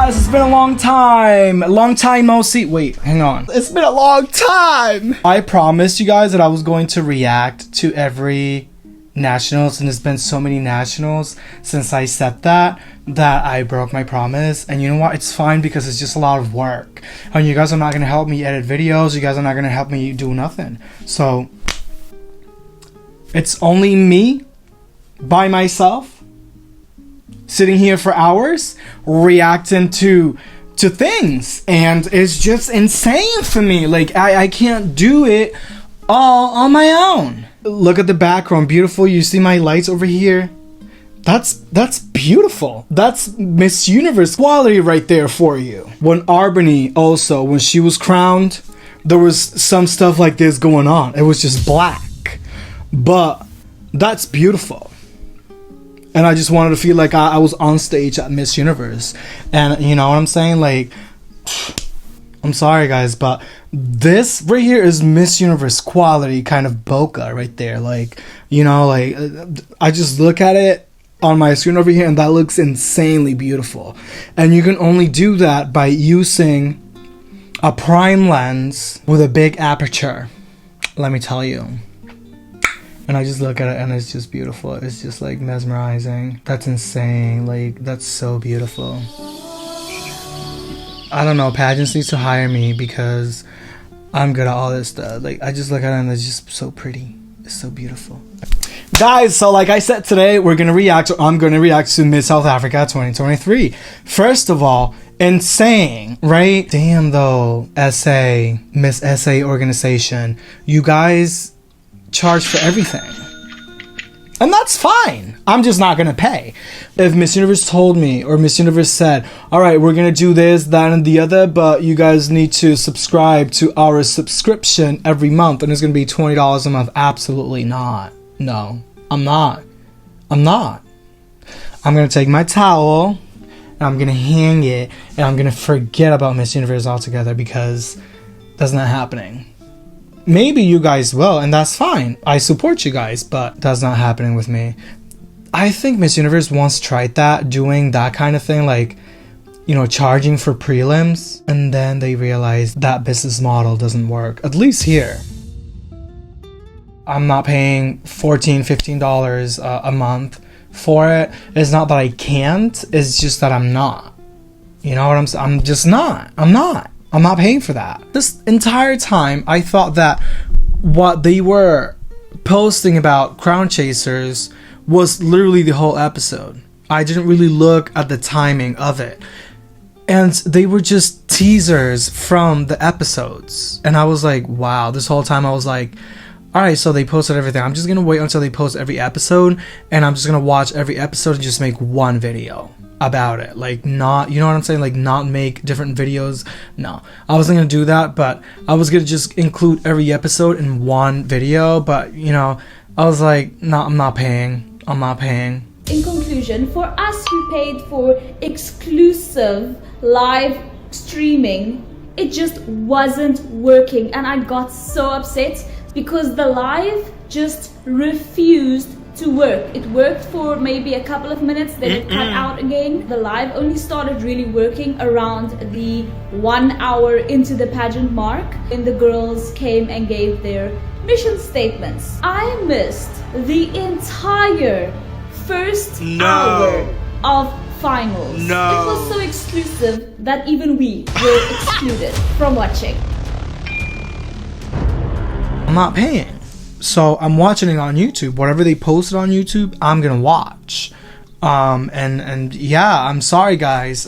guys, it's been a long time. Long time no see. Wait, hang on. It's been a long time. I promised you guys that I was going to react to every nationals, and there's been so many nationals since I said that I broke my promise. And you know what? It's fine because it's just a lot of work. And you guys are not going to help me edit videos. You guys are not going to help me do nothing. So it's only me by myself sitting here for hours reacting to things, and it's just insane for me. Like I can't do it all on my own. Look at the background, beautiful. You see my lights over here? That's beautiful. That's Miss Universe quality right there for you. When Albany also, when she was crowned, there was some stuff like this going on. It was just black, but that's beautiful. And I just wanted to feel like I was on stage at Miss Universe. And you know what I'm saying? Like, I'm sorry guys, but this right here is Miss Universe quality kind of bokeh right there. Like, you know, like I just look at it on my screen over here and that looks insanely beautiful. And you can only do that by using a prime lens with a big aperture. Let me tell you. And I just look at it and it's just beautiful. It's just like mesmerizing. That's insane. Like, that's so beautiful. I don't know, pageants need to hire me because I'm good at all this stuff. Like, I just look at it and it's just so pretty. It's so beautiful. Guys, so like I said today, I'm gonna react to Miss South Africa 2023. First of all, insane, right? Damn though, Miss SA organization. You guys charge for everything, and that's fine. I'm just not gonna pay. If Miss Universe told me, or Miss Universe said, all right, we're gonna do this, that, and the other, but you guys need to subscribe to our subscription every month and it's gonna be $20 a month, absolutely not. No, I'm not. I'm gonna take my towel and I'm gonna hang it and I'm gonna forget about Miss Universe altogether, because that's not happening. Maybe you guys will, and that's fine. I support you guys, but that's not happening with me. I think Miss Universe once tried that, doing that kind of thing, like, you know, charging for prelims, and then they realized that business model doesn't work, at least here. I'm not paying $14, $15 a month for it. It's not that I can't, it's just that I'm not. You know what I'm saying? I'm just not. I'm not paying for that. This entire time, I thought that what they were posting about Crown Chasers was literally the whole episode. I didn't really look at the timing of it. And they were just teasers from the episodes. And I was like, wow, this whole time I was like, alright, so they posted everything. I'm just gonna wait until they post every episode, and I'm just gonna watch every episode and just make one video about it. Like, not, you know what I'm saying, like not make different videos. No, I wasn't gonna do that, but I was gonna just include every episode in one video. But you know, I was like, no, I'm not paying. In conclusion, for us who paid for exclusive live streaming, it just wasn't working, and I got so upset because the live just refused to work. It worked for maybe a couple of minutes, then it cut out again. The live only started really working around the 1 hour into the pageant mark, when the girls came and gave their mission statements. I missed the entire first hour of finals. It was so exclusive that even we were excluded from watching. I'm not paying. So I'm watching it on YouTube. Whatever they posted on YouTube, I'm gonna watch. And yeah, I'm sorry guys.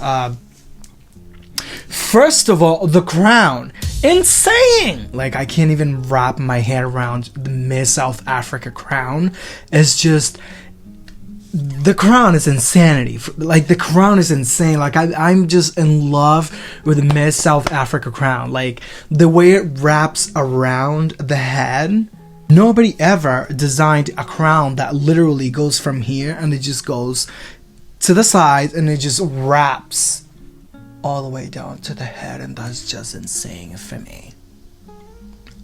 First of all, the crown, insane. Like, I can't even wrap my head around the Miss South Africa crown. It's just, the crown is insanity. Like, the crown is insane. Like, I'm just in love with the Miss South Africa crown. Like, the way it wraps around the head. Nobody ever designed a crown that literally goes from here and it just goes to the side and it just wraps all the way down to the head, and that's just insane for me.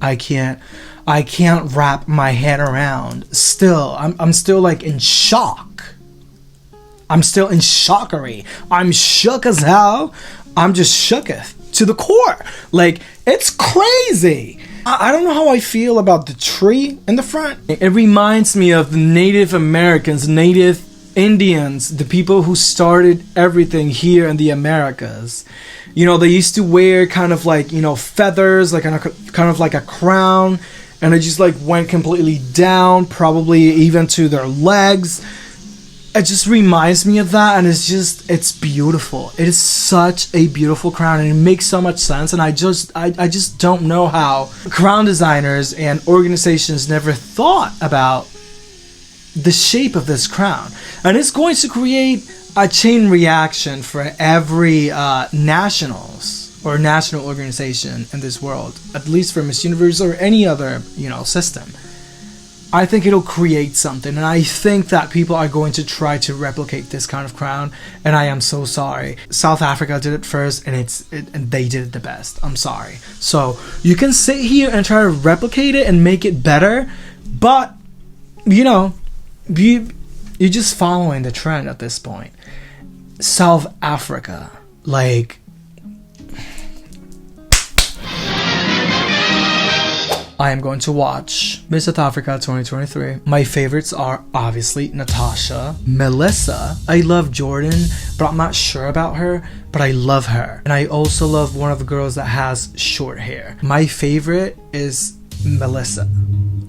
I can't wrap my head around. Still, I'm still like in shock. I'm still in shockery. I'm shook as hell. I'm just shooketh to the core. Like, it's crazy. I don't know how I feel about the tree in the front. It reminds me of the Native Americans, Native Indians, the people who started everything here in the Americas. You know, they used to wear kind of like, you know, feathers, like kind of like a crown, and it just like went completely down, probably even to their legs. It just reminds me of that, and it's beautiful. It is such a beautiful crown, and it makes so much sense. And I just don't know how crown designers and organizations never thought about the shape of this crown. And it's going to create a chain reaction for every nationals or national organization in this world, at least for Miss Universe or any other, you know, system. I think it'll create something, and I think that people are going to try to replicate this kind of crown, and I am so sorry. South Africa did it first, and and they did it the best. I'm sorry. So you can sit here and try to replicate it and make it better, but you know, you're just following the trend at this point. South Africa, like, I am going to watch Miss South Africa 2023. My favorites are obviously Natasha, Melissa. I love Jordan, but I'm not sure about her, but I love her. And I also love one of the girls that has short hair. My favorite is Melissa.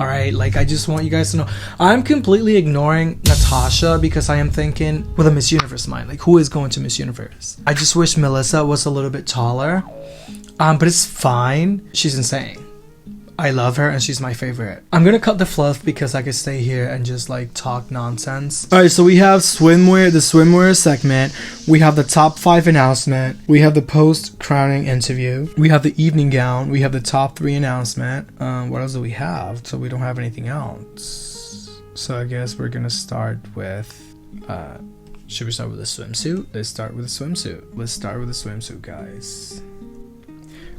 Alright, like, I just want you guys to know, I'm completely ignoring Natasha because I am thinking with a Miss Universe mind, like, who is going to Miss Universe? I just wish Melissa was a little bit taller, but it's fine. She's insane. I love her, and she's my favorite. I'm gonna cut the fluff because I could stay here and just like talk nonsense. Alright, so we have swimwear, the swimwear segment. We have the top 5 announcement. We have the post crowning interview. We have the evening gown. We have the top 3 announcement. What else do we have? So we don't have anything else. So I guess we're gonna start with should we start with a swimsuit? Let's start with a swimsuit. Let's start with a swimsuit, guys.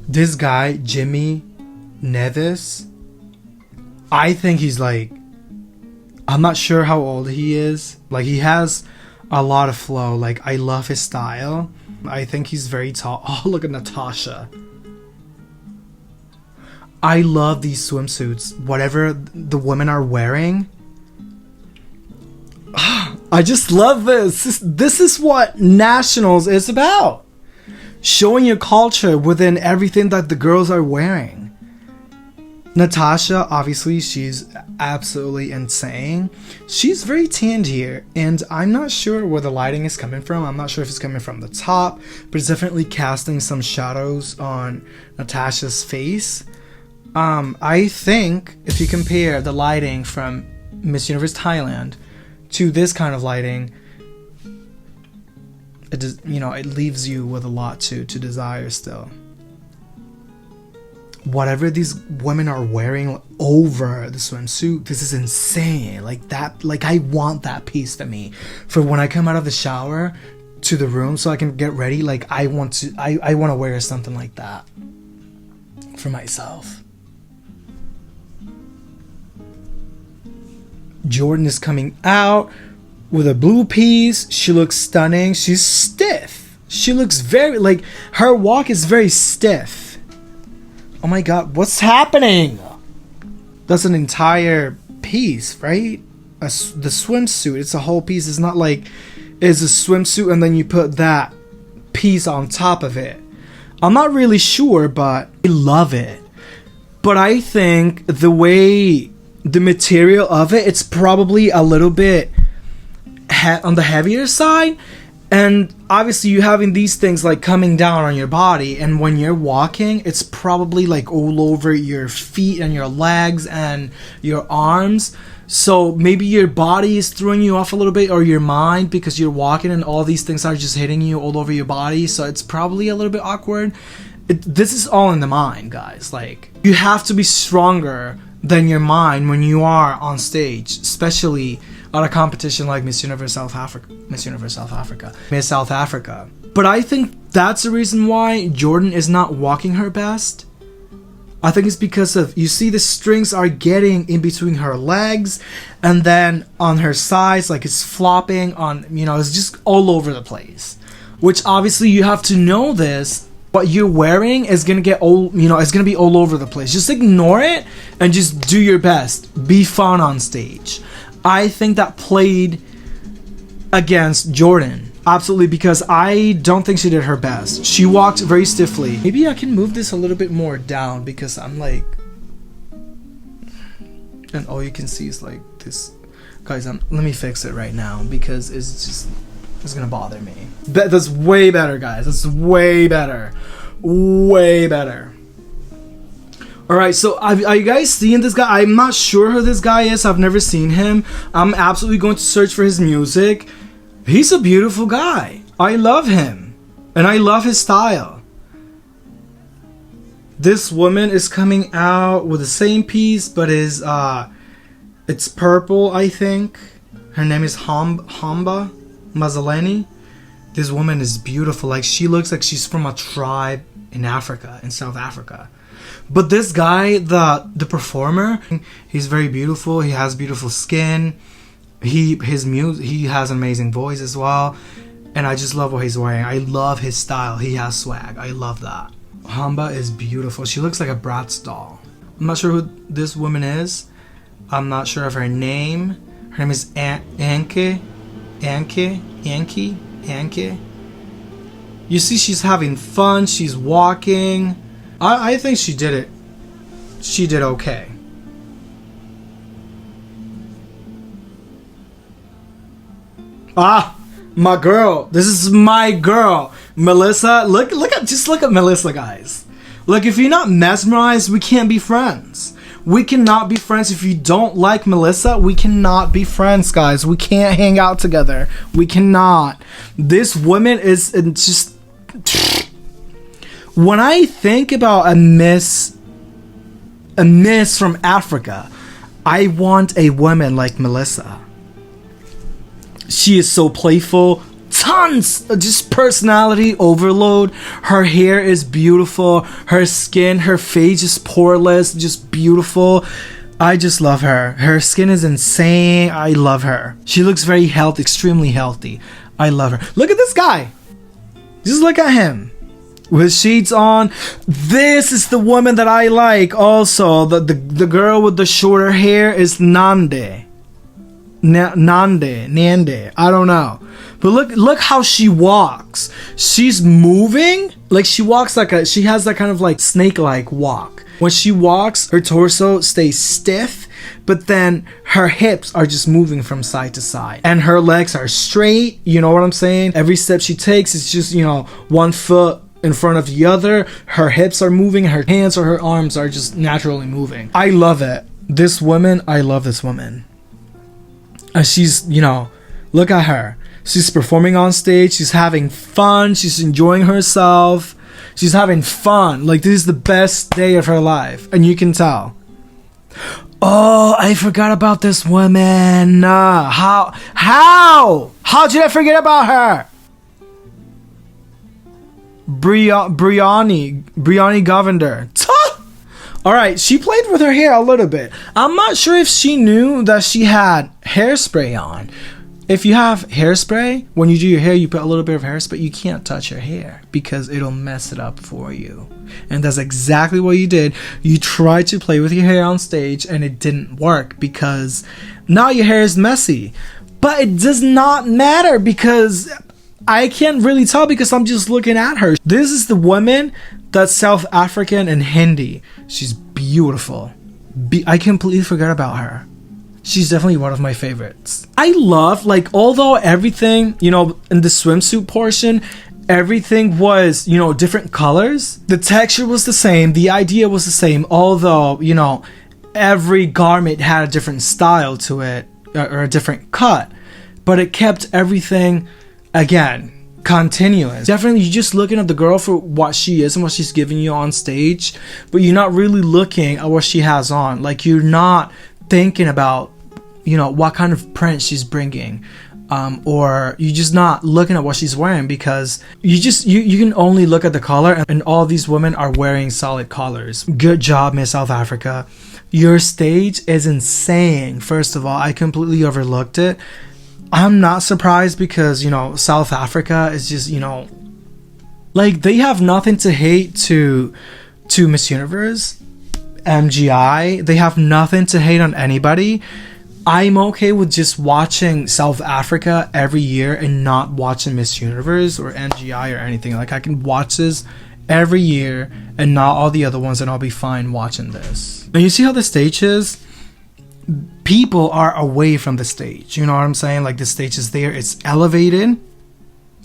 This guy, Jimmy Nevis, I think he's like, I'm not sure how old he is. Like, he has a lot of flow. Like, I love his style. I think he's very tall. Oh, look at Natasha. I love these swimsuits. Whatever the women are wearing, I just love this. This is what Nationals is about. Showing your culture within everything that the girls are wearing. Natasha, obviously, she's absolutely insane. She's very tanned here, and I'm not sure where the lighting is coming from. I'm not sure if it's coming from the top, but it's definitely casting some shadows on Natasha's face. I think if you compare the lighting from Miss Universe Thailand to this kind of lighting, it does, you know, it leaves you with a lot to desire still. Whatever these women are wearing over the swimsuit, this is insane. Like that, like, I want that piece for me for when I come out of the shower to the room so I can get ready. Like, I want to wear something like that for myself. Jordan is coming out with a blue piece. She looks stunning. She's stiff. She looks very, like, her walk is very stiff. Oh my god, what's happening? That's an entire piece, right? The swimsuit, it's a whole piece. It's not like it's a swimsuit and then you put that piece on top of it. I'm not really sure, but I love it. But I think the way the material of it, it's probably a little bit on the heavier side. And obviously you having these things like coming down on your body, and when you're walking, it's probably like all over your feet and your legs and your arms. So maybe your body is throwing you off a little bit, or your mind, because you're walking and all these things are just hitting you all over your body. So it's probably a little bit awkward. This is all in the mind, guys. Like, you have to be stronger than your mind when you are on stage, especially at a competition like Miss Universe South Africa. Miss South Africa. But I think that's the reason why Jordan is not walking her best. I think it's because of, you see the strings are getting in between her legs and then on her sides, like it's flopping on, you know, it's just all over the place. Which obviously you have to know this. What you're wearing is gonna get all, you know, it's gonna be all over the place. Just ignore it and just do your best. Be fun on stage. I think that played against Jordan. Absolutely, because I don't think she did her best. She walked very stiffly. Maybe I can move this a little bit more down because I'm like, and all you can see is like this. Guys, let me fix it right now because it's gonna bother me. That's way better, guys. That's way better. Way better. Alright, so are you guys seeing this guy? I'm not sure who this guy is. I've never seen him. I'm absolutely going to search for his music. He's a beautiful guy. I love him. And I love his style. This woman is coming out with the same piece, but it's purple, I think. Her name is Hamba Mazzaleni. This woman is beautiful. Like, she looks like she's from a tribe in Africa, in South Africa. But this guy, the performer, he's very beautiful. He has beautiful skin. He has an amazing voice as well, and I just love what he's wearing. I love his style. He has swag. I love that. Hamba is beautiful. She looks like a Bratz doll. I'm not sure who this woman is. I'm not sure of her name. Her name is Anke. You see, she's having fun. She's walking. I think she did it. She did okay. Ah, my girl. This is my girl, Melissa. Look at Melissa, guys. Look, if you're not mesmerized, we can't be friends. We cannot be friends if you don't like Melissa. We cannot be friends, guys. We can't hang out together. We cannot. This woman is just. When I think about a miss from Africa, I want a woman like Melissa. She is so playful, tons of just personality overload. Her hair is beautiful, her skin, her face is poreless, just beautiful. I just love her. Her skin is insane. I love her. She looks very healthy, extremely healthy. I love her. Look at this guy. Just look at him. With shades on. This is the woman that I like also. The girl with the shorter hair is Nande. Nande, I don't know, but look how she walks. She's moving like she walks like she has that kind of like snake-like walk. When she walks, her torso stays stiff, but then her hips are just moving from side to side, and her legs are straight. You know what I'm saying? Every step she takes is just, you know, one foot in front of the other. Her hips are moving, her hands or her arms are just naturally moving. I love it. This woman, I love this woman. And she's, you know, look at her. She's performing on stage. She's having fun. She's enjoying herself. She's having fun. Like, this is the best day of her life. And you can tell. Oh, I forgot about this woman. How did I forget about her? Brianni Govender. Alright, she played with her hair a little bit. I'm not sure if she knew that she had hairspray on. If you have hairspray, when you do your hair, you put a little bit of hairspray. You can't touch your hair because it'll mess it up for you. And that's exactly what you did. You tried to play with your hair on stage and it didn't work because now your hair is messy. But it does not matter because I can't really tell because I'm just looking at her. This is the woman that's South African and Hindi. She's beautiful. I completely forgot about her. She's definitely one of my favorites. I love, like, although everything, you know, in the swimsuit portion, everything was, you know, different colors. The texture was the same. The idea was the same. Although, you know, every garment had a different style to it or a different cut. But it kept everything, again, continuous. Definitely, you're just looking at the girl for what she is and what she's giving you on stage, but you're not really looking at what she has on. Like, you're not thinking about, you know, what kind of print she's bringing. or you're just not looking at what she's wearing, because you can only look at the collar, and all these women are wearing solid collars. Good job, Miss South Africa. Your stage is insane. First of all, I completely overlooked it. I'm not surprised because, you know, South Africa is just, you know, like, they have nothing to hate to Miss Universe, MGI. They have nothing to hate on anybody. I'm okay with just watching South Africa every year and not watching Miss Universe or MGI or anything. Like, I can watch this every year and not all the other ones, and I'll be fine watching this. Now, you see how the stage is? People are away from the stage. You know what I'm saying? Like, the stage is there. It's elevated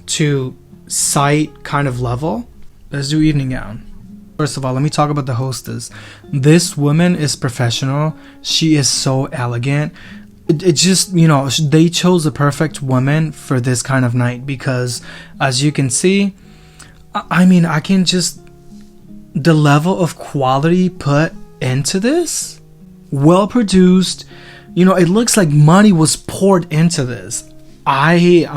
to sight kind of level. Let's do evening gown. First of all, let me talk about the hostess. This woman is professional. She is so elegant. It just, you know, they chose the perfect woman for this kind of night, because as you can see, I mean, I can just, the level of quality put into this, well produced, you know, it looks like money was poured into this. I'm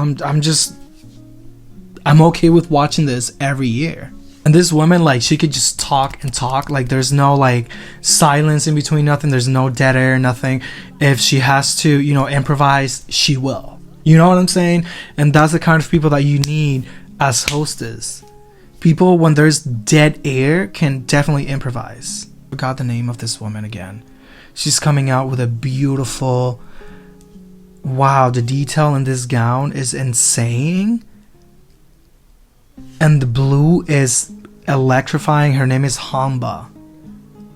okay with watching this every year. And this woman, like, she could just talk and talk. Like, there's no, like, silence in between, nothing. There's no dead air, nothing. If she has to, you know, improvise, she will. You know what I'm saying? And that's the kind of people that you need as hostess. People, when there's dead air, can definitely improvise. I forgot the name of this woman again. She's coming out with a beautiful... Wow, the detail in this gown is insane. And the blue is electrifying. Her name is Hamba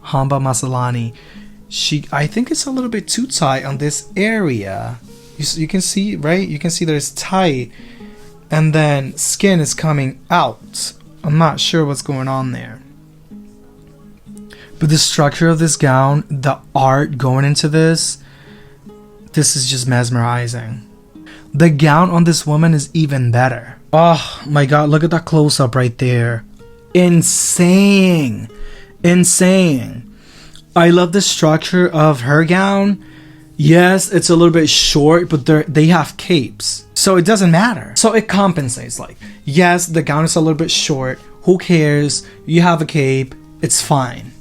Masalani. I think it's a little bit too tight on this area. You can see, right? You can see that it's tight, and then skin is coming out. I'm not sure what's going on there. But the structure of this gown, the art going into this is just mesmerizing. The gown on this woman is even better. Oh my god, look at that close-up right there. Insane. Insane. I love the structure of her gown. Yes, it's a little bit short, but they have capes, so it doesn't matter. So it compensates. Like, yes, the gown is a little bit short. Who cares? You have a cape. It's fine.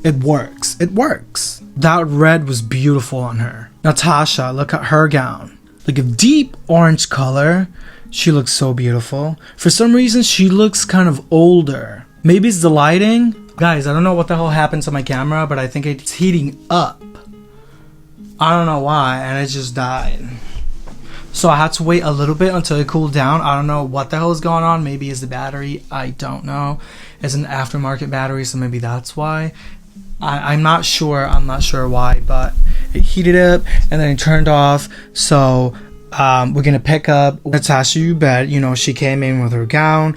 It works. It works. That red was beautiful on her. Natasha, look at her gown. Like a deep orange color. She looks so beautiful. For some reason, she looks kind of older. Maybe it's the lighting. Guys, I don't know what the hell happened to my camera, but I think it's heating up. I don't know why, and it just died. So I had to wait a little bit until it cooled down. I don't know what the hell is going on. Maybe it's the battery. I don't know. It's an aftermarket battery, so maybe that's why. I'm not sure. I'm not sure why, but it heated up and then it turned off. So we're gonna pick up Natasha Ubed. You know, she came in with her gown.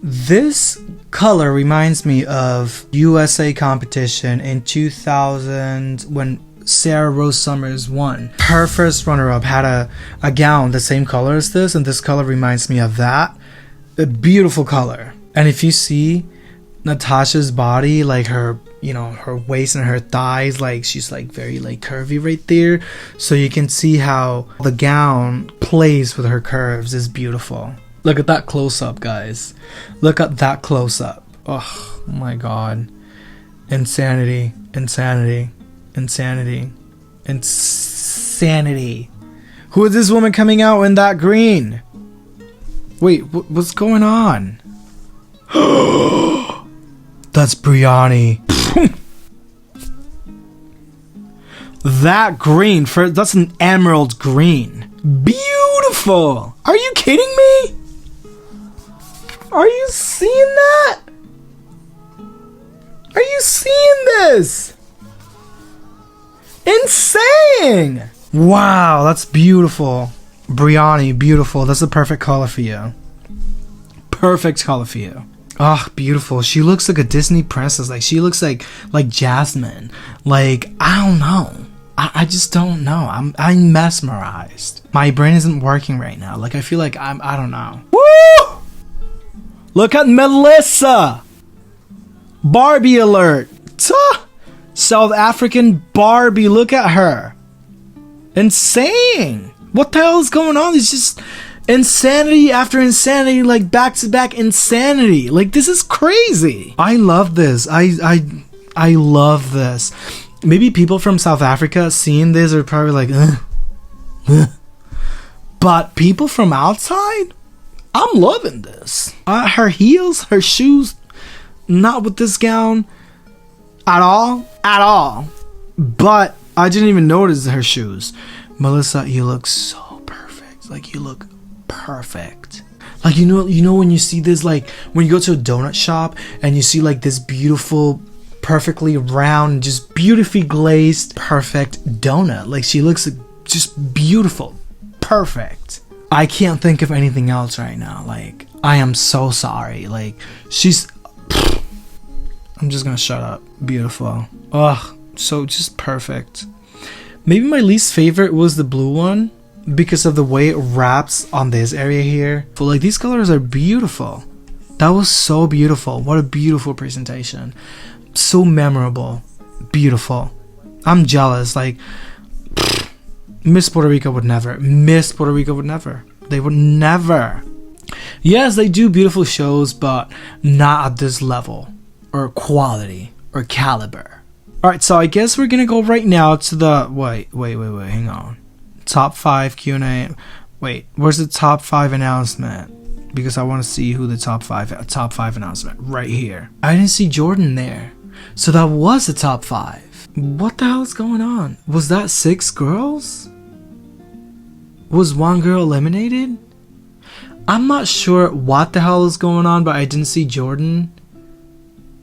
This color reminds me of USA competition in 2000 when Sarah Rose Summers won. Her first runner-up had a gown the same color as this, and this color reminds me of that. A beautiful color. And if you see Natasha's body, like her, you know, her waist and her thighs, like she's like very like curvy right there, so you can see how the gown plays with her curves. Is beautiful. Look at that close-up, guys. Look at that close-up. Oh my god. Insanity. Insanity. Insanity. Insanity. Who is this woman coming out in that green? Wait, what's going on? That's Brianni. That green, that's an emerald green. Beautiful. Are you kidding me? Are you seeing that? Are you seeing this? Insane. Wow, that's beautiful. Brianni, beautiful. That's the perfect color for you. Perfect color for you. Oh, beautiful. She looks like a Disney princess. Like, she looks like Jasmine. Like, I don't know. I just don't know. I'm mesmerized. My brain isn't working right now. Like, I feel like I don't know. Woo! Look at Melissa. Barbie alert. South African Barbie. Look at her. Insane. What the hell is going on? It's just insanity after insanity, like back to back insanity. Like, this is crazy. I love this. I love this. Maybe people from South Africa seeing this are probably like, ugh. But people from outside, I'm loving this. Her heels, her shoes, not with this gown at all. But I didn't even notice her shoes. Melissa, you look so perfect. Like, you look perfect. Like, you know when you see this, like when you go to a donut shop and you see like this beautiful, perfectly round, just beautifully glazed, perfect donut. Like, she looks just beautiful, perfect. I can't think of anything else right now. Like, I am so sorry. Like, I'm just gonna shut up. Beautiful. Ugh, so just perfect. Maybe my least favorite was the blue one because of the way it wraps on this area here. But like, these colors are beautiful. That was so beautiful. What a beautiful presentation. So memorable. Beautiful. I'm jealous. Like, Miss Puerto Rico would never. Miss Puerto Rico would never. They would never. Yes, they do beautiful shows, but not at this level or quality or caliber. Alright, so I guess we're gonna go right now to the wait, hang on. Top 5 Q&A. Wait, where's the top 5 announcement? Because I want to see who the top 5 announcement right here. I didn't see Jordan there. So that was the top 5. What the hell is going on? Was that 6 girls? Was 1 girl eliminated? I'm not sure what the hell is going on, but I didn't see Jordan.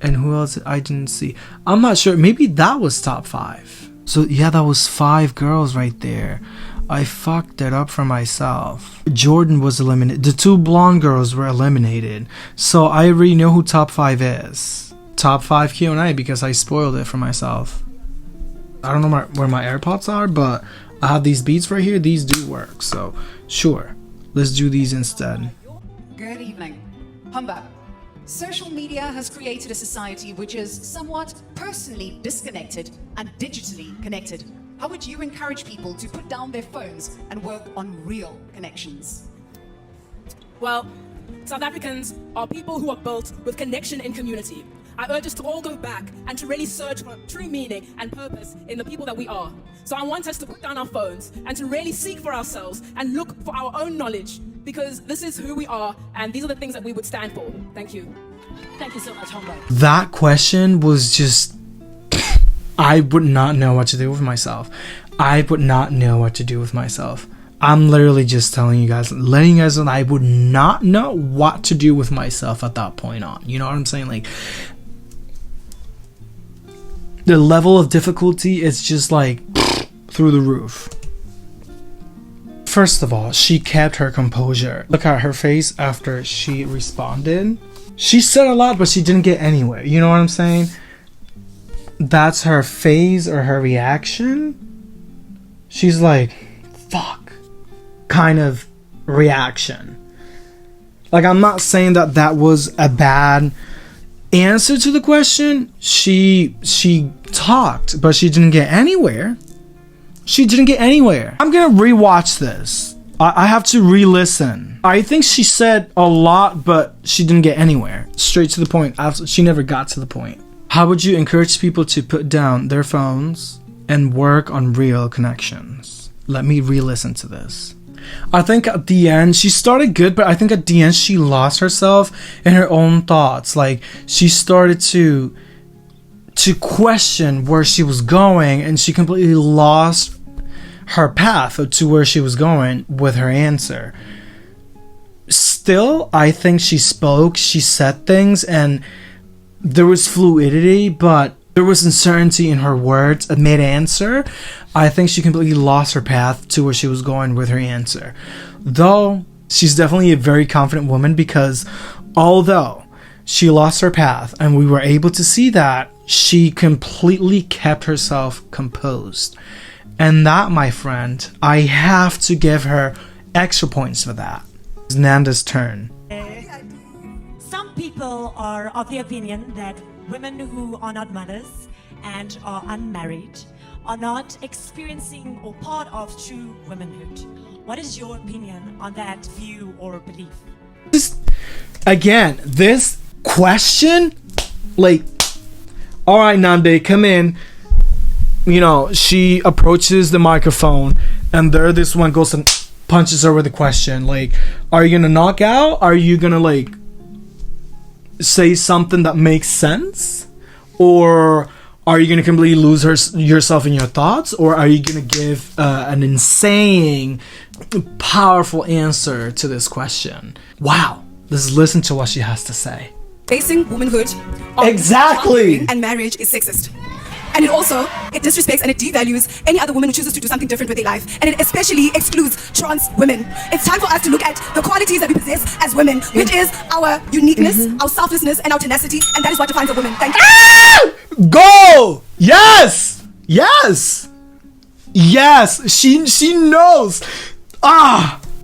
And who else I didn't see? I'm not sure. Maybe that was top 5. So yeah, that was 5 girls right there. I fucked it up for myself. Jordan was eliminated. The 2 blonde girls were eliminated. So I already know who top 5 is. Top 5 Q&A because I spoiled it for myself. I don't know where my AirPods are, but I have these beats right here. These do work. So sure, let's do these instead. Good evening. Humba. Social media has created a society which is somewhat personally disconnected and digitally connected. How would you encourage people to put down their phones and work on real connections? Well, South Africans are people who are built with connection and community. I urge us to all go back and to really search for true meaning and purpose in the people that we are. So I want us to put down our phones and to really seek for ourselves and look for our own knowledge, because this is who we are and these are the things that we would stand for. Thank you. Thank you so much, Humba. That question was just... I would not know what to do with myself. I would not know what to do with myself. I'm literally just telling you guys, letting you guys know I would not know what to do with myself at that point on. You know what I'm saying? Like, the level of difficulty is just like through the roof. First of all, she kept her composure. Look at her face after she responded. She said a lot, but she didn't get anywhere. You know what I'm saying? That's her phase or her reaction. She's like, fuck, kind of reaction. Like, I'm not saying that that was a bad answer to the question. She talked, but she didn't get anywhere. She didn't get anywhere. I'm gonna rewatch this. I have to re-listen. I think she said a lot, but she didn't get anywhere. Straight to the point. She never got to the point. How would you encourage people to put down their phones and work on real connections? Let me re-listen to this. I think at the end, she started good, but I think at the end, she lost herself in her own thoughts. Like, she started to question where she was going, and she completely lost her path to where she was going with her answer. Still, I think she spoke, she said things, and there was fluidity, but there was uncertainty in her words mid-answer. I think she completely lost her path to where she was going with her answer. Though, she's definitely a very confident woman, because although she lost her path and we were able to see that, she completely kept herself composed. And that, my friend, I have to give her extra points for that. It's Nanda's turn. Some people are of the opinion that women who are not mothers and are unmarried are not experiencing or part of true womanhood. What is your opinion on that view or belief? Again, this question, like, all right, Nande, come in. You know, she approaches the microphone, and there this one goes and punches her with a question. Like, are you gonna knock out? Are you gonna, like, say something that makes sense? Or are you gonna completely lose yourself in your thoughts? Or are you gonna give an insane, powerful answer to this question? Wow. Let's listen to what she has to say. Basing womanhood Exactly. and marriage is sexist. And it disrespects and it devalues any other woman who chooses to do something different with their life. And it especially excludes trans women. It's time for us to look at the qualities that we possess as women, which is our uniqueness, our selflessness, and our tenacity. And that is what defines a woman. Thank you. Go! Yes! Yes! Yes! She knows.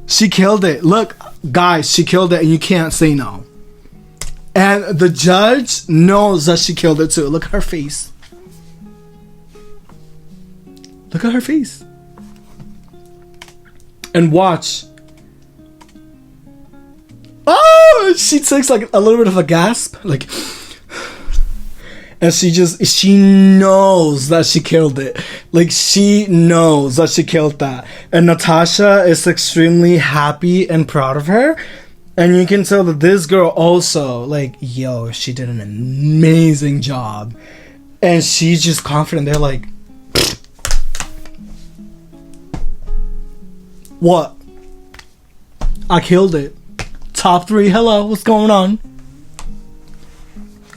She killed it. Look, guys, she killed it, and you can't say no. And the judge knows that she killed it too. Look at her face. Look at her face. And watch. Oh, she takes like a little bit of a gasp. Like, and she knows that she killed it. Like, she knows that she killed that. And Natasha is extremely happy and proud of her. And you can tell that this girl also, like, yo, she did an amazing job. And she's just confident. They're like, what? I killed it. Top 3, hello, what's going on?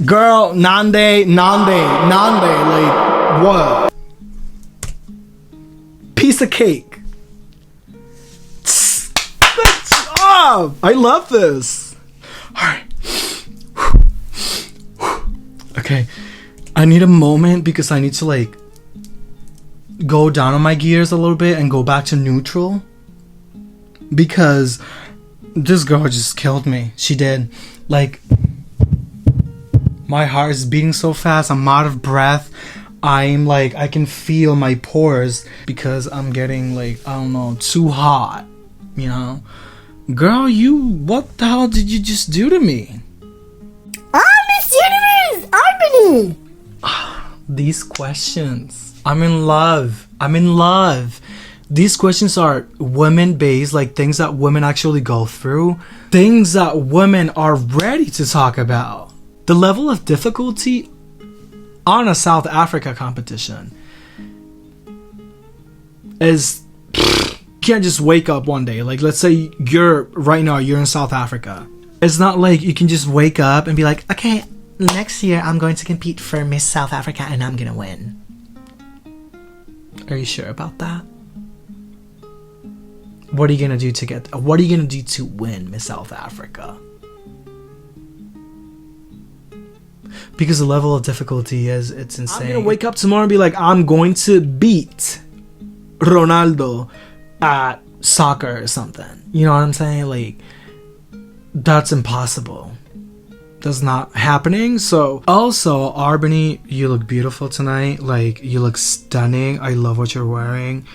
Girl, Nande, like, what? Piece of cake. Good job! I love this. Alright. Okay. I need a moment because I need to, like, go down on my gears a little bit and go back to neutral. Because this girl just killed me. She did. Like, my heart is beating so fast. I'm out of breath. I'm like, I can feel my pores because I'm getting, like, I don't know, too hot. You know? Girl, what the hell did you just do to me? Miss Universe, Albany. These questions. I'm in love. These questions are women-based, like things that women actually go through. Things that women are ready to talk about. The level of difficulty on a South Africa competition is... You can't just wake up one day. Like, let's say you're in South Africa. It's not like you can just wake up and be like, okay, next year I'm going to compete for Miss South Africa and I'm gonna win. Are you sure about that? What are you gonna do to win Miss South Africa? Because the level of difficulty it's insane. I'm gonna wake up tomorrow and be like, I'm going to beat Ronaldo at soccer or something. You know what I'm saying? Like, that's impossible. That's not happening. So also, Albany, you look beautiful tonight. Like, you look stunning. I love what you're wearing.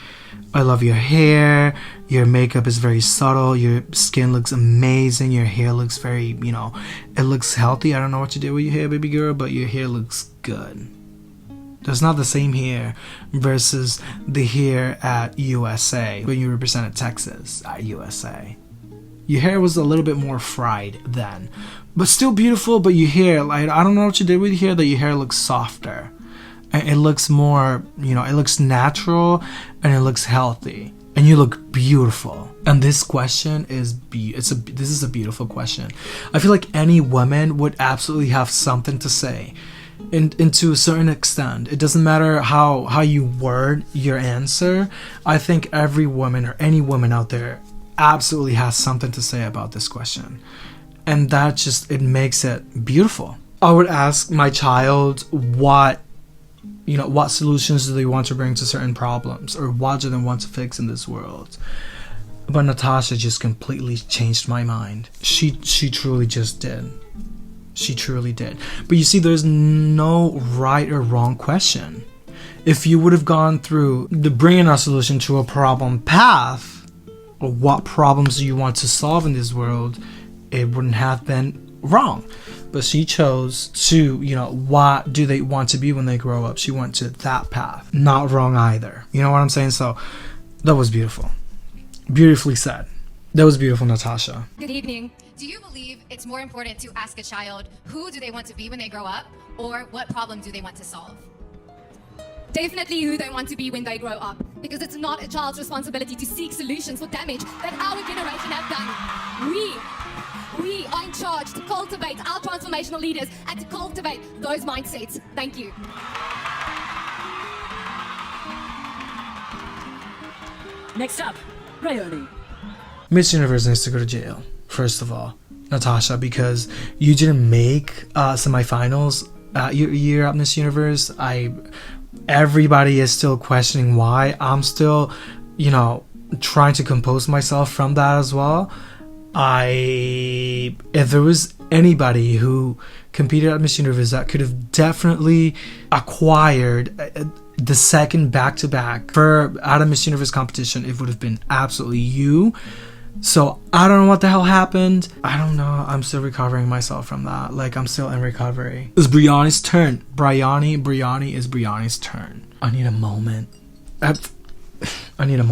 I love your hair. Your makeup is very subtle. Your skin looks amazing. Your hair looks very, it looks healthy. I don't know what you did with your hair, baby girl, but your hair looks good. There's not the same hair versus the hair at USA when you represented Texas at USA. Your hair was a little bit more fried then, but still beautiful. But your hair, like, I don't know what you did with your hair, that your hair looks softer. And it looks more, it looks natural and it looks healthy. And you look beautiful. And this question is this is a beautiful question. I feel like any woman would absolutely have something to say. And to a certain extent, it doesn't matter how you word your answer. I think every woman or any woman out there absolutely has something to say about this question. And that just, it makes it beautiful. I would ask my child what solutions do they want to bring to certain problems, or what do they want to fix in this world. But Natasha just completely changed my mind. She truly just did. She truly did. But you see, there's no right or wrong question. if you would have gone through the bringing a solution to a problem path, or what problems do you want to solve in this world, it wouldn't have been wrong. But she chose to, what do they want to be when they grow up? She went to that path. Not wrong either. You know what I'm saying? So that was beautiful. Beautifully said. That was beautiful, Natasha. Good evening. Do you believe it's more important to ask a child who do they want to be when they grow up, or what problem do they want to solve? Definitely who they want to be when they grow up, because it's not a child's responsibility to seek solutions for damage that our generation have done. We are in charge to cultivate our transformational leaders and to cultivate those mindsets. Thank you. Next up, Rayoni. Miss Universe needs to go to jail, first of all, Natasha, because you didn't make semifinals your year at Miss Universe. Everybody is still questioning why. I'm still, trying to compose myself from that as well. If there was anybody who competed at Miss Universe that could have definitely acquired the second back-to-back for at a Miss Universe competition, it would have been absolutely you. So I don't know what the hell happened. I don't know. I'm still recovering myself from that. I'm still in recovery. It's Brianni's turn. Brianni is Brianni's turn. I need a moment. I need a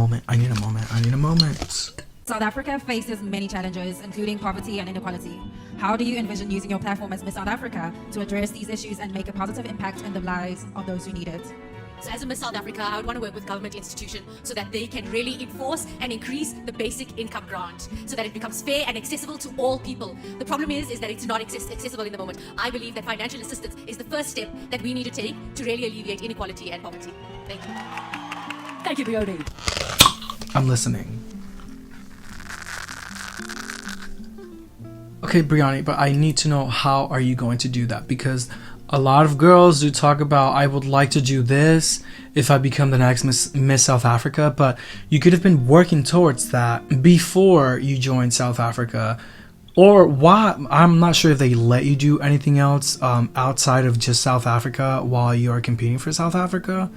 moment. South Africa faces many challenges, including poverty and inequality. How do you envision using your platform as Miss South Africa to address these issues and make a positive impact in the lives of those who need it? So as a Miss South Africa, I would want to work with government institutions so that they can really enforce and increase the basic income grant so that it becomes fair and accessible to all people. The problem is that it's not accessible in the moment. I believe that financial assistance is the first step that we need to take to really alleviate inequality and poverty. Thank you. Thank you, Brioni. I'm listening. Okay, Brianni, but I need to know, how are you going to do that? Because a lot of girls do talk about, I would like to do this if I become the next Miss South Africa, but you could have been working towards that before you joined South Africa. Or why? I'm not sure if they let you do anything else outside of just South Africa while you are competing for South Africa.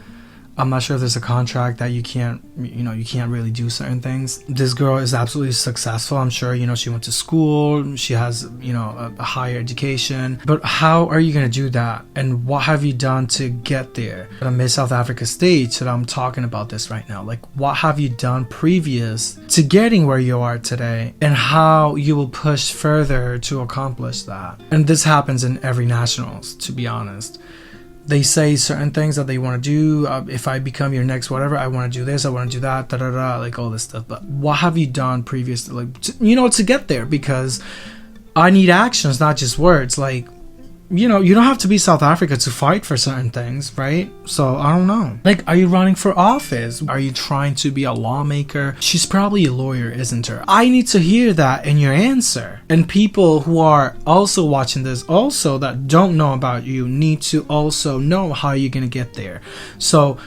I'm not sure if there's a contract that you can't really do certain things. This girl is absolutely successful. I'm sure, she went to school. She has, a higher education. But how are you going to do that? And what have you done to get there? At a Miss South Africa stage that I'm talking about this right now. What have you done previous to getting where you are today? And how you will push further to accomplish that? And this happens in every nationals, to be honest. They say certain things that they want to do. If I become your next whatever, I want to do this, I want to do that, all this stuff. But what have you done previously, to get there? Because I need actions, not just words. You don't have to be South Africa to fight for certain things, right? So I don't know. Are you running for office? Are you trying to be a lawmaker? She's probably a lawyer, isn't her? I need to hear that in your answer. And people who are also watching this, also that don't know about you, need to also know how you're gonna get there. So,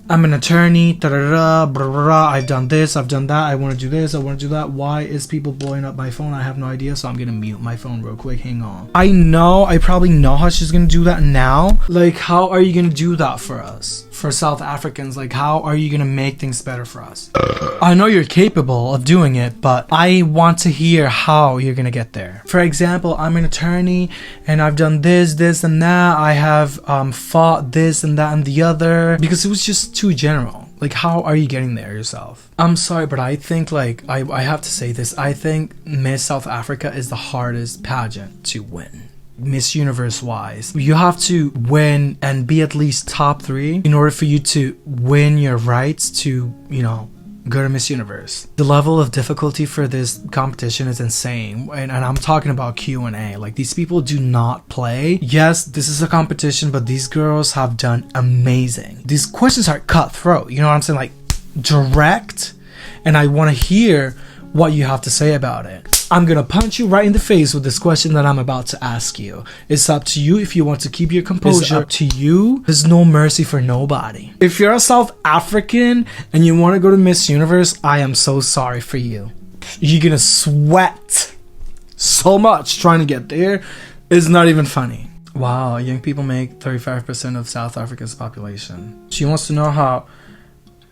I'm an attorney, I've done this, I've done that, I want to do this, I want to do that. Why is people blowing up my phone? I have no idea, so I'm gonna mute my phone real quick. Hang on. I probably know how she's gonna do that now. How are you gonna do that for us? For South Africans, how are you gonna make things better for us? I know you're capable of doing it, but I want to hear how you're gonna get there. For example, I'm an attorney and I've done this and that. I have fought this and that and the other, because it was just too general. How are you getting there yourself? I'm sorry, but I think I have to say this. I think Miss South Africa is the hardest pageant to win. Miss Universe wise, you have to win and be at least top 3 in order for you to win your rights to, go to Miss Universe. The level of difficulty for this competition is insane, and I'm talking about Q&A. These people do not play. Yes, this is a competition, but these girls have done amazing. These questions are cutthroat, you know what I'm saying? Direct, and I want to hear what you have to say about it. I'm gonna punch you right in the face with this question that I'm about to ask you. It's up to you if you want to keep your composure. It's up to you. There's no mercy for nobody. If you're a South African and you want to go to Miss Universe, I am so sorry for you. You're gonna sweat so much trying to get there. It's not even funny. Wow, young people make 35% of South Africa's population. She wants to know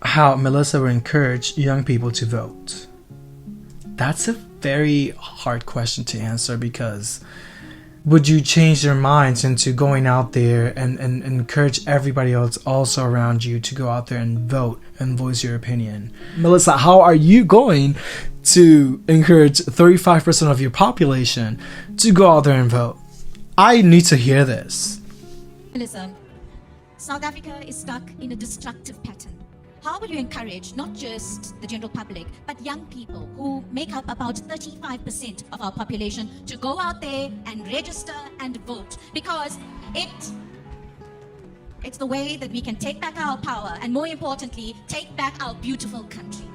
how Melissa will encourage young people to vote. That's a very hard question to answer, because would you change their minds into going out there and encourage everybody else also around you to go out there and vote and voice your opinion? Melissa, how are you going to encourage 35% of your population to go out there and vote? I need to hear this. Melissa, South Africa is stuck in a destructive pattern. How will you encourage not just the general public, but young people who make up about 35% of our population to go out there and register and vote? Because it's the way that we can take back our power, and more importantly, take back our beautiful country.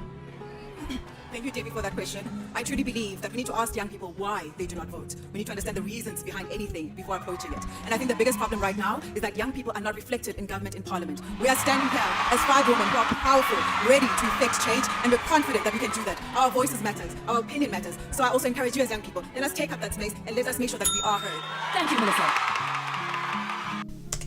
Thank you, Debbie, for that question. I truly believe that we need to ask young people why they do not vote. We need to understand the reasons behind anything before approaching it. And I think the biggest problem right now is that young people are not reflected in government, in parliament. We are standing here as 5 women who are powerful, ready to effect change, and we're confident that we can do that. Our voices matter, our opinion matters. So I also encourage you as young people, let us take up that space and let us make sure that we are heard. Thank you, Melissa.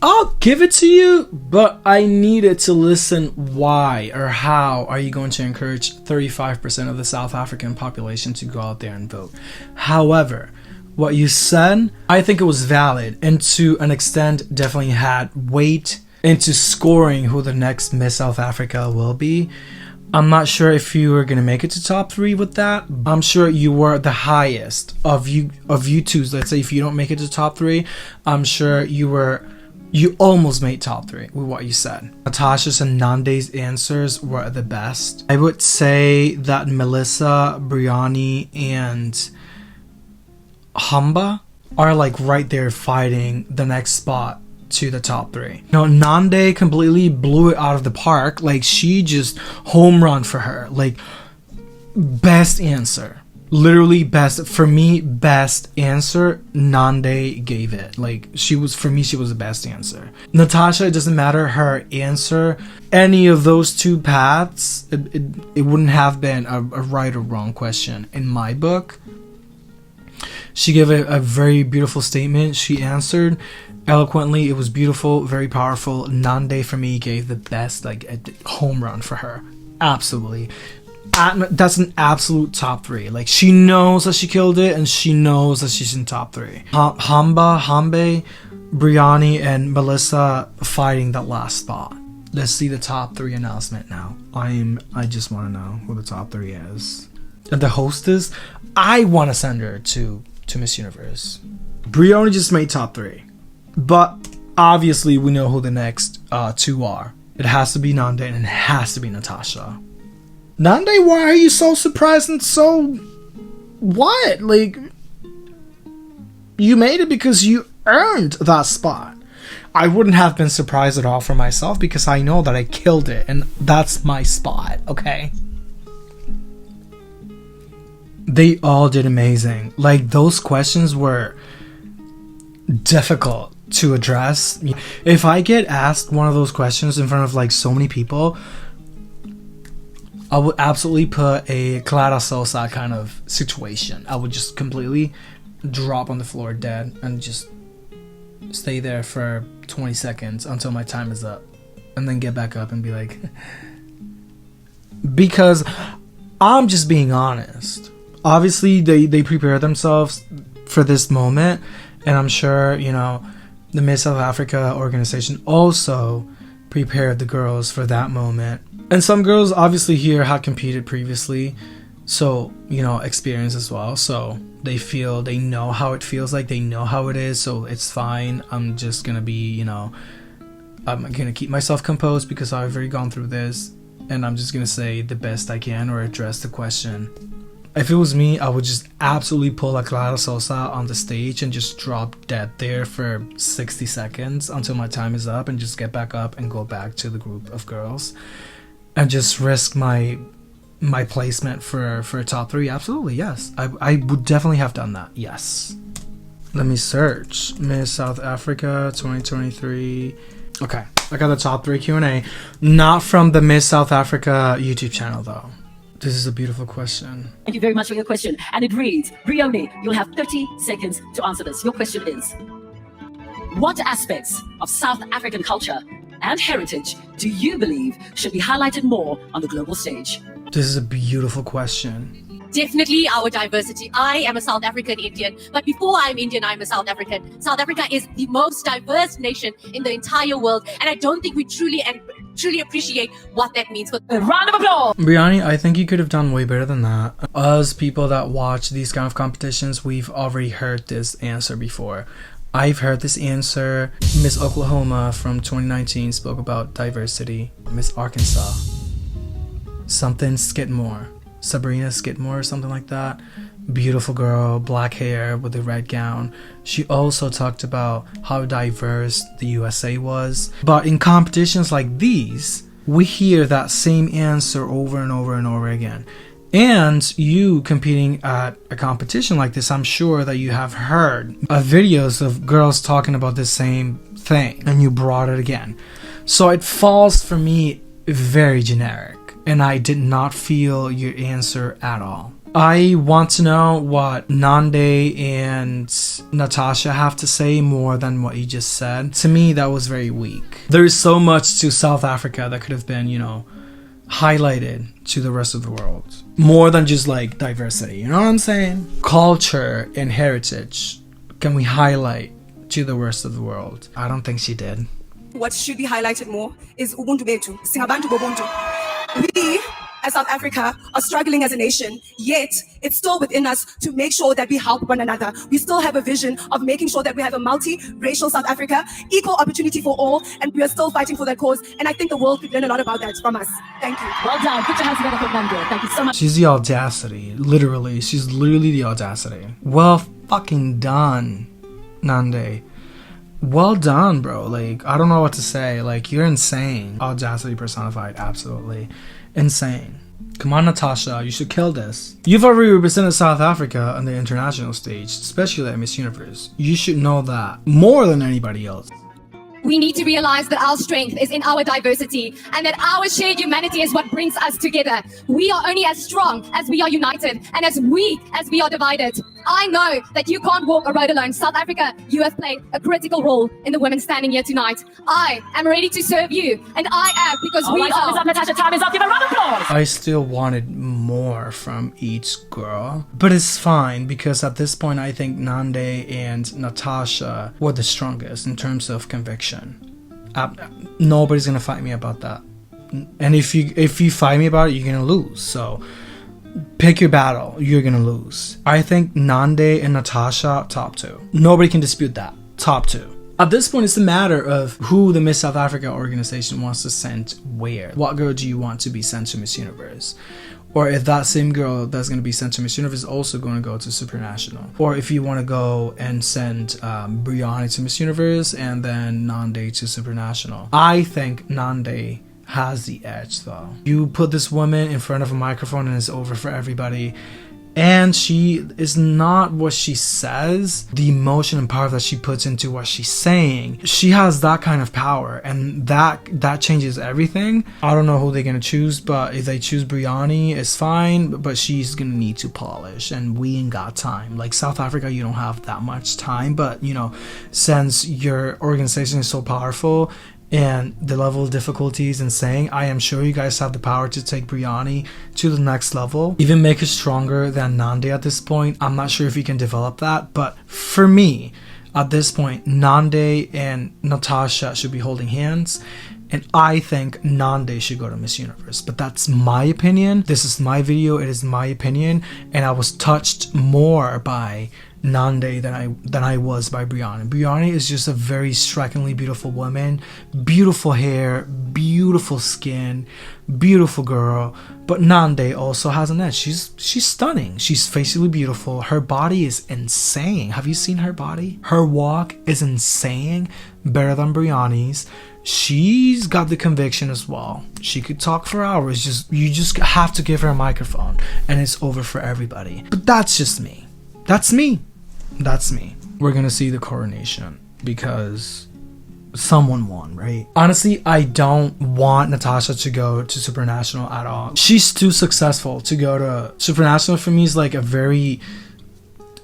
I'll give it to you, but I needed to listen. Why or how are you going to encourage 35% of the South African population to go out there and vote? However, what you said, I think it was valid, and to an extent definitely had weight into scoring who the next Miss South Africa will be. I'm not sure if you were going to make it to top 3 with that. I'm sure you were the highest of you two. Let's say if you don't make it to top 3, I'm sure you almost made top 3 with what you said. Natasha's and Nande's answers were the best. I would say that Melissa, Briani, and Hamba are like right there fighting the next spot to the top 3. Nande completely blew it out of the park. Like, she just home run for her. Like, best answer. Literally best. For me, best answer. Nande gave it. Like, for me, she was the best answer. Natasha, it doesn't matter her answer. Any of those two paths, it wouldn't have been a right or wrong question in my book. She gave a very beautiful statement. She answered eloquently. It was beautiful, very powerful. Nande, for me, gave the best, like, a home run for her. Absolutely. That's an absolute top 3. Like, she knows that she killed it, and she knows that she's in top 3. Hambe, Briani, and Melissa fighting that last spot. Let's see the top 3 announcement now. I just want to know who the top 3 is. And the hostess, I want to send her to Miss Universe. Briani just made top 3, but obviously we know who the next 2 are. It has to be Nande, and it has to be Natasha. Nande, why are you so surprised and so... what? Like, you made it because you earned that spot. I wouldn't have been surprised at all for myself, because I know that I killed it, and that's my spot, okay? They all did amazing. Like, those questions were difficult to address. If I get asked one of those questions in front of, like, so many people, I would absolutely put a Clara Sosa kind of situation. I would just completely drop on the floor dead and just stay there for 20 seconds until my time is up, and then get back up and be like... because I'm just being honest. Obviously, they prepare themselves for this moment, and I'm sure, the Miss South Africa organization also prepared the girls for that moment. And some girls obviously here had competed previously, so, experience as well. So they know how it feels like, they know how it is, so it's fine. I'm just gonna be, I'm gonna keep myself composed because I've already gone through this, and I'm just gonna say the best I can or address the question. If it was me, I would just absolutely pull a Clara Sosa on the stage and just drop dead there for 60 seconds until my time is up, and just get back up and go back to the group of girls. And just risk my placement for a top 3. Absolutely, yes. I would definitely have done that. Yes. Let me search Miss South Africa 2023. Okay, I got the top 3 Q&A. Not from the Miss South Africa YouTube channel though. This is a beautiful question. Thank you very much for your question. And it reads, Brioni, you'll have 30 seconds to answer this. Your question is, What aspects of South African culture and heritage do you believe should be highlighted more on the global stage? This is a beautiful question. Definitely our diversity. I am a South African Indian, but before I'm Indian, I'm a South African. South Africa is the most diverse nation in the entire world, and I don't think we truly appreciate what that means. For a round of applause! Brianni, I think you could have done way better than that. Us people that watch these kind of competitions, we've already heard this answer before. I've heard this answer. Miss Oklahoma from 2019 spoke about diversity. Miss Arkansas, something Skidmore. Sabrina Skidmore or something like that. Beautiful girl, black hair with a red gown. She also talked about how diverse the USA was. But in competitions like these, we hear that same answer over and over and over again. And you competing at a competition like this, I'm sure that you have heard videos of girls talking about the same thing, and you brought it again. So it falls for me very generic. And I did not feel your answer at all. I want to know what Nande and Natasha have to say more than what you just said. To me, that was very weak. There is so much to South Africa that could have been, highlighted to the rest of the world. More than just like diversity, you know what I'm saying? Culture and heritage, can we highlight to the rest of the world? I don't think she did. What should be highlighted more is Ubuntu Betu, Singabantu Bobuntu. We, as South Africa, are struggling as a nation, yet it's still within us to make sure that we help one another. We still have a vision of making sure that we have a multi-racial South Africa, equal opportunity for all, and we are still fighting for that cause. And I think the world could learn a lot about that from us. Thank you. Well done. Put your hands together for Nande. Thank you so much. She's the audacity. Literally, she's literally the audacity. Well fucking done, Nande. Well done, bro. Like, I don't know what to say. Like, you're insane. Audacity personified. Absolutely insane. Come on, Natasha. You should kill this. You've already represented South Africa on the international stage, especially at Miss Universe. You should know that more than anybody else. We need to realize that our strength is in our diversity and that our shared humanity is what brings us together. We are only as strong as we are united and as weak as we are divided. I know that you can't walk a road alone. South Africa, you have played a critical role in the women standing here tonight. I am ready to serve you, and I am because we are. Time is up, Natasha. Time is up. Give a round of applause. I still wanted more from each girl, but it's fine because at this point I think Nande and Natasha were the strongest in terms of conviction. Nobody's gonna fight me about that, and if you fight me about it, you're gonna lose. So pick your battle. You're gonna lose. I think Nande and Natasha top 2. Nobody can dispute that. Top 2. At this point, it's a matter of who the Miss South Africa organization wants to send where. What girl do you want to be sent to Miss Universe? Or if that same girl that's going to be sent to Miss Universe is also going to go to Supranational. Or if you want to go and send Brianni to Miss Universe and then Nande to Supranational. I think Nande has the edge though. You put this woman in front of a microphone and it's over for everybody. And she is not what she says, the emotion and power that she puts into what she's saying. She has that kind of power, and that changes everything. I don't know who they're gonna choose, but if they choose Brianni, it's fine, but she's gonna need to polish, and we ain't got time. Like South Africa, you don't have that much time, but since your organization is so powerful, and the level of difficulty is insane, I am sure you guys have the power to take Brianni to the next level, even make her stronger than Nande at this point. I'm not sure if you can develop that, but for me, at this point, Nande and Natasha should be holding hands, and I think Nande should go to Miss Universe. But that's my opinion. This is my video, it is my opinion, and I was touched more by Nande than I was by Brianni. Brianni is just a very strikingly beautiful woman, beautiful hair, beautiful skin, beautiful girl. But Nande also has an edge. She's stunning. She's facially beautiful. Her body is insane. Have you seen her body? Her walk is insane, better than Brianni's. She's got the conviction as well. She could talk for hours. You just have to give her a microphone, and it's over for everybody. But that's just me. That's me. That's me. We're gonna see the coronation because someone won, right? Honestly, I don't want Natasha to go to Supranational at all. She's too successful to go to Supranational. For me is like a very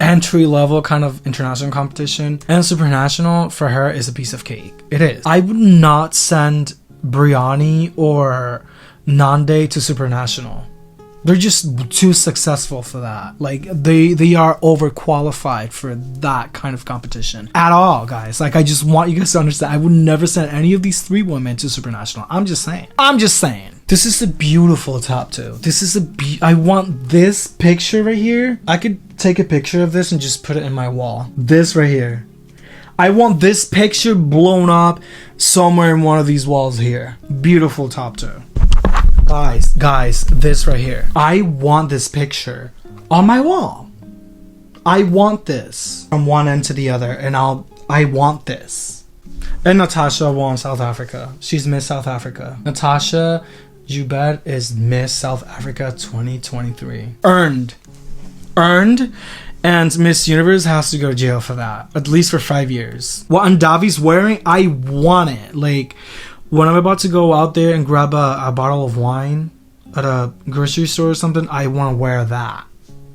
entry level kind of international competition, and supranational for her is a piece of cake. It is. I would not send Briani or Nande to supranational. They're just too successful for that. Like they are overqualified for that kind of competition at all, guys. Like I just want you guys to understand, I would never send any of these 3 women to supranational. I'm just saying. This is a beautiful tattoo. This is I want this picture right here. I could take a picture of this and just put it in my wall. This right here. I want this picture blown up somewhere in one of these walls here. Beautiful tattoo. Guys, this right here. I want this picture on my wall. I want this from one end to the other, and I want this. And Natasha won South Africa. She's Miss South Africa. Natasha Joubert is Miss South Africa 2023. Earned. And Miss Universe has to go to jail for that. At least for 5 years. What Andavi's wearing, I want it. Like, when I'm about to go out there and grab a bottle of wine at a grocery store or something, I want to wear that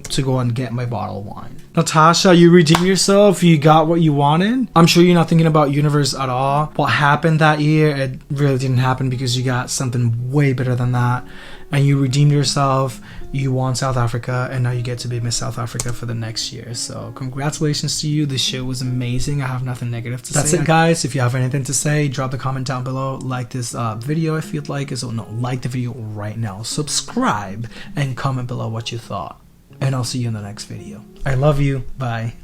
to go and get my bottle of wine. Natasha, you redeemed yourself. You got what you wanted. I'm sure you're not thinking about Universe at all. What happened that year, it really didn't happen because you got something way better than that. And you redeemed yourself. You won South Africa, and now you get to be Miss South Africa for the next year. So congratulations to you. The show was amazing. I have nothing negative to say. That's it, guys. If you have anything to say, drop the comment down below. Like this video if you'd like. So no, like the video right now. Subscribe and comment below what you thought. And I'll see you in the next video. I love you. Bye.